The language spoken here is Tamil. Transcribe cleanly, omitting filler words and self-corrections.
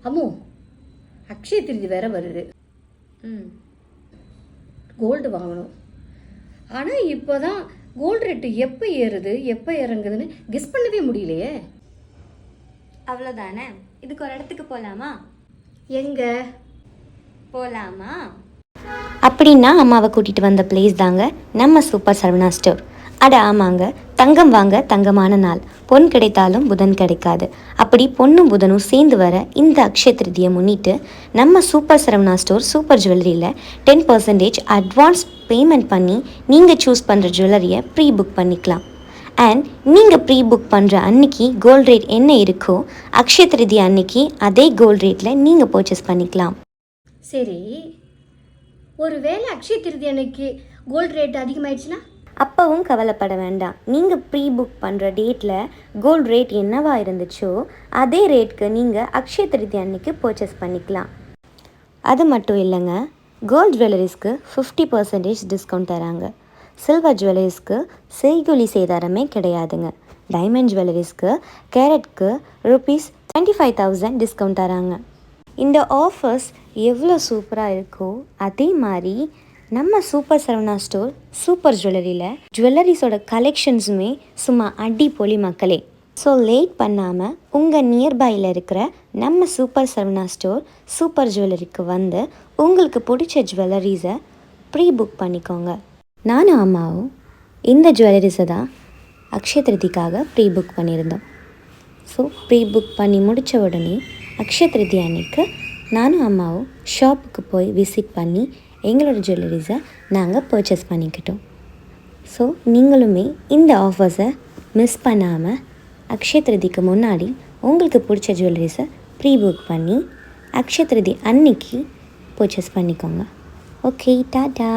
அம்மோ, அக்ஷய திருதி வேற வருது. கோல்டு வாங்கணும். ஆனால் இப்போ தான் கோல்டு ரேட்டு எப்போ ஏறுது எப்போ இறங்குதுன்னு கெஸ் பண்ணவே முடியலையே. அவ்வளோதானே. இதுக்கு ஒரு இடத்துக்கு போகலாமா? எங்க போகலாமா? அப்படின்னா அம்மாவை கூட்டிகிட்டு வந்த பிளேஸ் தாங்க நம்ம சூப்பர் சரவணா ஸ்டோர். அட ஆமாங்க, தங்கம் வாங்க தங்கமான நாள், பொன் கிடைத்தாலும் புதன் கிடைக்காது. அப்படி பொண்ணும் புதனும் சேர்ந்து வர இந்த அக்ஷய திருதியை முன்னிட்டு நம்ம சூப்பர் சரவணா ஸ்டோர் சூப்பர் ஜுவல்லரியில் 10% அட்வான்ஸ் பேமெண்ட் பண்ணி நீங்கள் சூஸ் பண்ணுற ஜுவல்லரியை ப்ரீ புக் பண்ணிக்கலாம். அண்ட் நீங்கள் ப்ரீ புக் பண்ணுற அன்னைக்கு கோல்டு ரேட் என்ன இருக்கோ அக்ஷய திருதி அன்னைக்கு அதே கோல்டு ரேட்டில் நீங்கள் பர்ச்சேஸ் பண்ணிக்கலாம். சரி, ஒரு வேளை அக்ஷய திருதி அன்னைக்கு கோல்டு ரேட் அதிகமாயிடுச்சுன்னா? அப்போவும் கவலைப்பட வேண்டாம். நீங்கள் ப்ரீ புக் பண்ணுற டேட்டில் கோல்டு ரேட் என்னவா இருந்துச்சோ அதே ரேட்க்கு நீங்கள் அக்ஷய திருதி அன்னைக்கு பர்ச்சேஸ் பண்ணிக்கலாம். அது மட்டும் இல்லைங்க, கோல்டு ஜுவல்லரிஸ்க்கு 50% டிஸ்கவுண்ட் தராங்க. சில்வர் ஜுவல்லரிஸ்க்கு செய்கூலி சேதாரமே கிடையாதுங்க. டைமண்ட் ஜுவல்லரிஸ்க்கு கேரட்க்கு ₹25,000 டிஸ்கவுண்ட் தராங்க. இந்த ஆஃபர்ஸ் எவ்வளோ சூப்பராக இருக்கோ அதே மாதிரி நம்ம சூப்பர் சரவணா ஸ்டோர் சூப்பர் ஜுவல்லரியில் ஜுவல்லரிஸோட கலெக்ஷன்ஸுமே சும்மா அடிப்பொலி மக்களே. ஸோ லேட் பண்ணாமல் உங்கள் நியர்பையில் இருக்கிற நம்ம சூப்பர் சரவணா ஸ்டோர் சூப்பர் ஜுவல்லரிக்கு வந்து உங்களுக்கு பிடிச்ச ஜுவல்லரிஸை ப்ரீ புக் பண்ணிக்கோங்க. நானும் அம்மாவும் இந்த ஜுவல்லரிஸை தான் அக்ஷய திருதிக்காக ப்ரீ புக் பண்ணியிருந்தோம். ஸோ ப்ரீ புக் பண்ணி முடித்த உடனே அக்ஷய திருதி அன்னைக்கு நானும் அம்மாவும் ஷாப்புக்கு போய் விசிட் பண்ணி எங்களோட ஜுவல்லரிஸை நாங்கள் பர்ச்சேஸ் பண்ணிக்கிட்டோம். ஸோ நீங்களுமே இந்த ஆஃபர்ஸை மிஸ் பண்ணாமல் அக்ஷய திருதிக்கு முன்னாடி உங்களுக்கு பிடிச்ச ஜுவல்லரிஸை ப்ரீ புக் பண்ணி அக்ஷய திருதி அன்னைக்கு பர்ச்சேஸ் பண்ணிக்கோங்க. ஓகே, டாடா.